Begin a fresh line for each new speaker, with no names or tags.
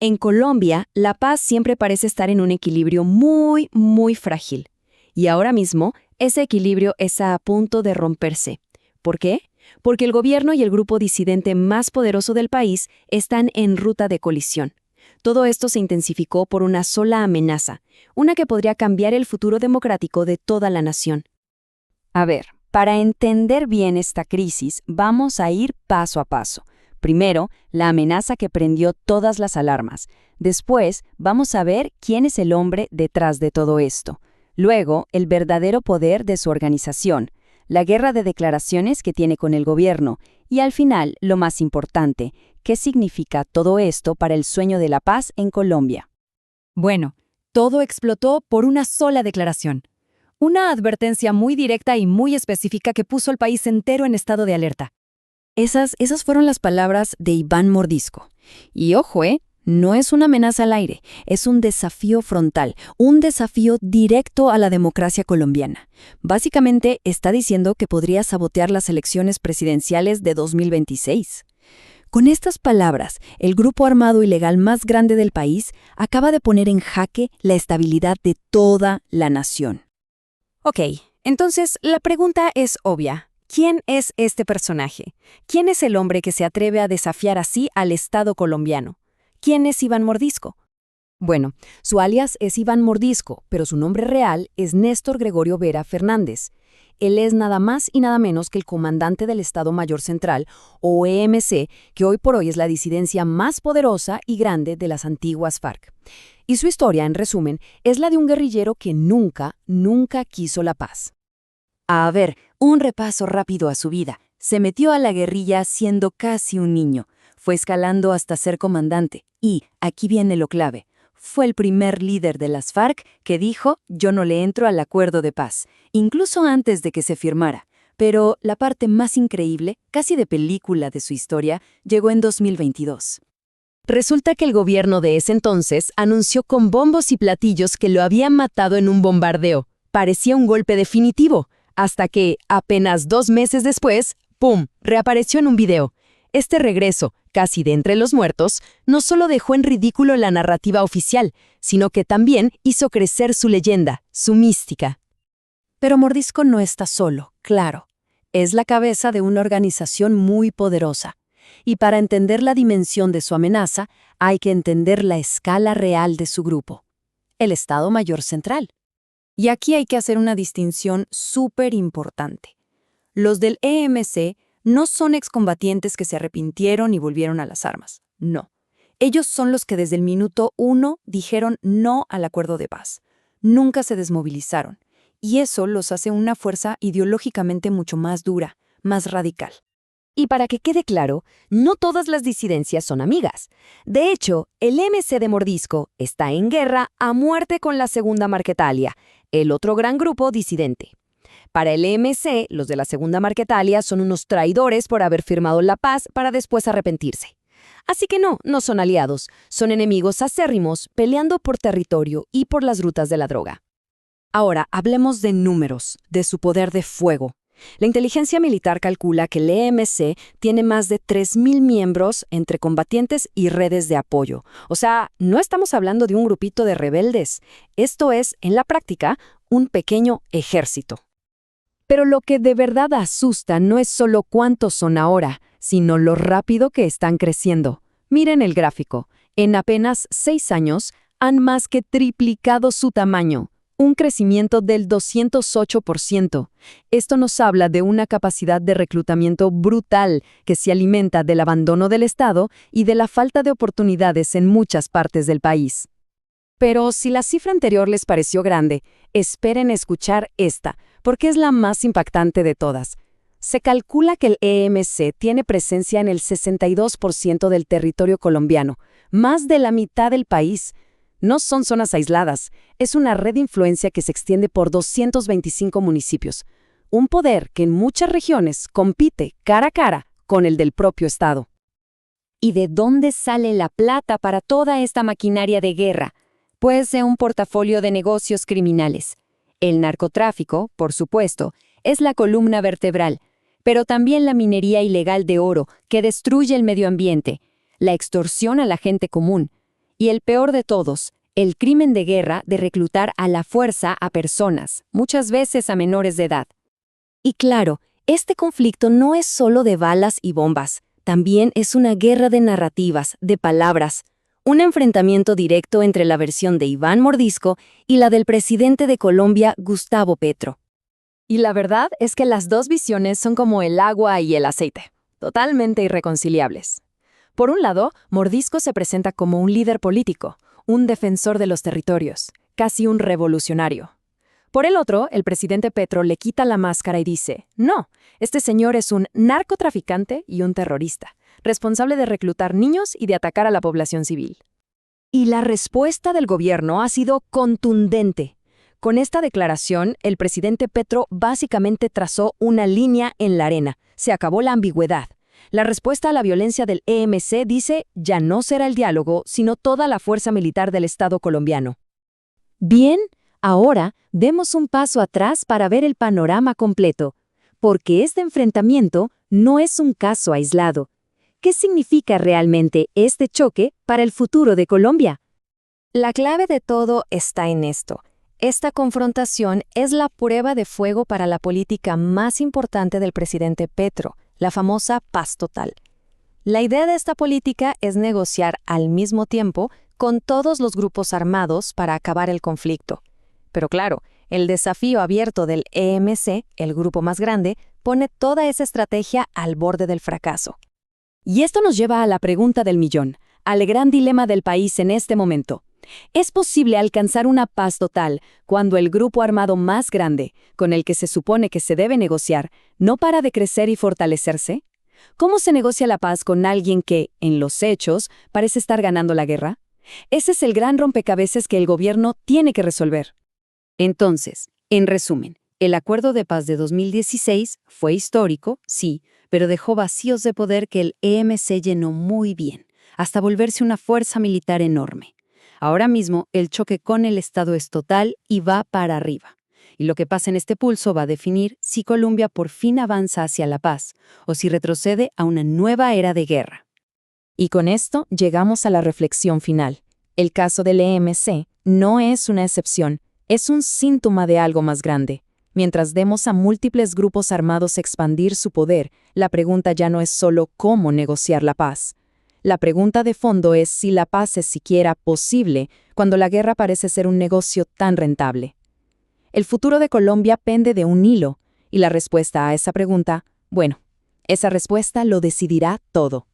En Colombia, la paz siempre parece estar en un equilibrio muy, muy frágil. Y ahora mismo, ese equilibrio está a punto de romperse. ¿Por qué? Porque el gobierno y el grupo disidente más poderoso del país están en ruta de colisión. Todo esto se intensificó por una sola amenaza, una que podría cambiar el futuro democrático de toda la nación.
A ver, para entender bien esta crisis, vamos a ir paso a paso. Primero, la amenaza que prendió todas las alarmas. Después, vamos a ver quién es el hombre detrás de todo esto. Luego, el verdadero poder de su organización, la guerra de declaraciones que tiene con el gobierno. Y al final, lo más importante, ¿qué significa todo esto para el sueño de la paz en Colombia?
Bueno, todo explotó por una sola declaración. Una advertencia muy directa y muy específica que puso al país entero en estado de alerta.
Esas fueron las palabras de Iván Mordisco. Y ojo, no es una amenaza al aire, es un desafío frontal, un desafío directo a la democracia colombiana. Básicamente está diciendo que podría sabotear las elecciones presidenciales de 2026. Con estas palabras, el grupo armado ilegal más grande del país acaba de poner en jaque la estabilidad de toda la nación.
Ok, entonces la pregunta es obvia. ¿Quién es este personaje? ¿Quién es el hombre que se atreve a desafiar así al Estado colombiano? ¿Quién es Iván Mordisco?
Bueno, su alias es Iván Mordisco, pero su nombre real es Néstor Gregorio Vera Fernández. Él es nada más y nada menos que el comandante del Estado Mayor Central, o EMC, que hoy por hoy es la disidencia más poderosa y grande de las antiguas FARC. Y su historia, en resumen, es la de un guerrillero que nunca quiso la paz. A ver, un repaso rápido a su vida. Se metió a la guerrilla siendo casi un niño. Fue escalando hasta ser comandante. Y, aquí viene lo clave, fue el primer líder de las FARC que dijo: yo no le entro al acuerdo de paz, incluso antes de que se firmara. Pero la parte más increíble, casi de película de su historia, llegó en 2022.
Resulta que el gobierno de ese entonces anunció con bombos y platillos que lo habían matado en un bombardeo. Parecía un golpe definitivo, hasta que, apenas 2 meses después, ¡pum!, reapareció en un video. Este regreso, casi de entre los muertos, no solo dejó en ridículo la narrativa oficial, sino que también hizo crecer su leyenda, su mística.
Pero Mordisco no está solo, claro. Es la cabeza de una organización muy poderosa. Y para entender la dimensión de su amenaza, hay que entender la escala real de su grupo: el Estado Mayor Central. Y aquí hay que hacer una distinción súper importante. Los del EMC no son excombatientes que se arrepintieron y volvieron a las armas. No. Ellos son los que desde el minuto 1 dijeron no al acuerdo de paz. Nunca se desmovilizaron. Y eso los hace una fuerza ideológicamente mucho más dura, más radical.
Y para que quede claro, no todas las disidencias son amigas. De hecho, el MC de Mordisco está en guerra a muerte con la Segunda Marquetalia, el otro gran grupo disidente. Para el EMC, los de la Segunda Marquetalia son unos traidores por haber firmado la paz para después arrepentirse. Así que no son aliados, son enemigos acérrimos peleando por territorio y por las rutas de la droga. Ahora, hablemos de números, de su poder de fuego. La inteligencia militar calcula que el EMC tiene más de 3.000 miembros entre combatientes y redes de apoyo. O sea, no estamos hablando de un grupito de rebeldes. Esto es, en la práctica, un pequeño ejército. Pero lo que de verdad asusta no es solo cuántos son ahora, sino lo rápido que están creciendo. Miren el gráfico. En apenas 6 años han más que triplicado su tamaño. Un crecimiento del 208%. Esto nos habla de una capacidad de reclutamiento brutal que se alimenta del abandono del Estado y de la falta de oportunidades en muchas partes del país. Pero si la cifra anterior les pareció grande, esperen escuchar esta, porque es la más impactante de todas. Se calcula que el EMC tiene presencia en el 62% del territorio colombiano, más de la mitad del país. No son zonas aisladas, es una red de influencia que se extiende por 225 municipios. Un poder que en muchas regiones compite cara a cara con el del propio Estado.
¿Y de dónde sale la plata para toda esta maquinaria de guerra? Pues de un portafolio de negocios criminales. El narcotráfico, por supuesto, es la columna vertebral, pero también la minería ilegal de oro que destruye el medio ambiente, la extorsión a la gente común, Y el peor de todos, el crimen de guerra de reclutar a la fuerza a personas, muchas veces a menores de edad. Y claro, este conflicto no es solo de balas y bombas, también es una guerra de narrativas, de palabras, un enfrentamiento directo entre la versión de Iván Mordisco y la del presidente de Colombia, Gustavo Petro.
Y la verdad es que las dos visiones son como el agua y el aceite, totalmente irreconciliables. Por un lado, Mordisco se presenta como un líder político, un defensor de los territorios, casi un revolucionario. Por el otro, el presidente Petro le quita la máscara y dice, no, este señor es un narcotraficante y un terrorista, responsable de reclutar niños y de atacar a la población civil. Y la respuesta del gobierno ha sido contundente. Con esta declaración, el presidente Petro básicamente trazó una línea en la arena. Se acabó la ambigüedad. La respuesta a la violencia del EMC dice, ya no será el diálogo, sino toda la fuerza militar del Estado colombiano.
Bien, ahora demos un paso atrás para ver el panorama completo, porque este enfrentamiento no es un caso aislado. ¿Qué significa realmente este choque para el futuro de Colombia? La clave de todo está en esto. Esta confrontación es la prueba de fuego para la política más importante del presidente Petro, la famosa paz total. La idea de esta política es negociar al mismo tiempo con todos los grupos armados para acabar el conflicto. Pero claro, el desafío abierto del EMC, el grupo más grande, pone toda esa estrategia al borde del fracaso. Y esto nos lleva a la pregunta del millón, al gran dilema del país en este momento. ¿Es posible alcanzar una paz total cuando el grupo armado más grande, con el que se supone que se debe negociar, no para de crecer y fortalecerse? ¿Cómo se negocia la paz con alguien que, en los hechos, parece estar ganando la guerra? Ese es el gran rompecabezas que el gobierno tiene que resolver. Entonces, en resumen, el acuerdo de paz de 2016 fue histórico, sí, pero dejó vacíos de poder que el EMC llenó muy bien, hasta volverse una fuerza militar enorme. Ahora mismo, el choque con el Estado es total y va para arriba. Y lo que pasa en este pulso va a definir si Colombia por fin avanza hacia la paz o si retrocede a una nueva era de guerra. Y con esto llegamos a la reflexión final. El caso del EMC no es una excepción, es un síntoma de algo más grande. Mientras demos a múltiples grupos armados expandir su poder, la pregunta ya no es solo cómo negociar la paz. La pregunta de fondo es si la paz es siquiera posible cuando la guerra parece ser un negocio tan rentable. El futuro de Colombia pende de un hilo, y la respuesta a esa pregunta, bueno, esa respuesta lo decidirá todo.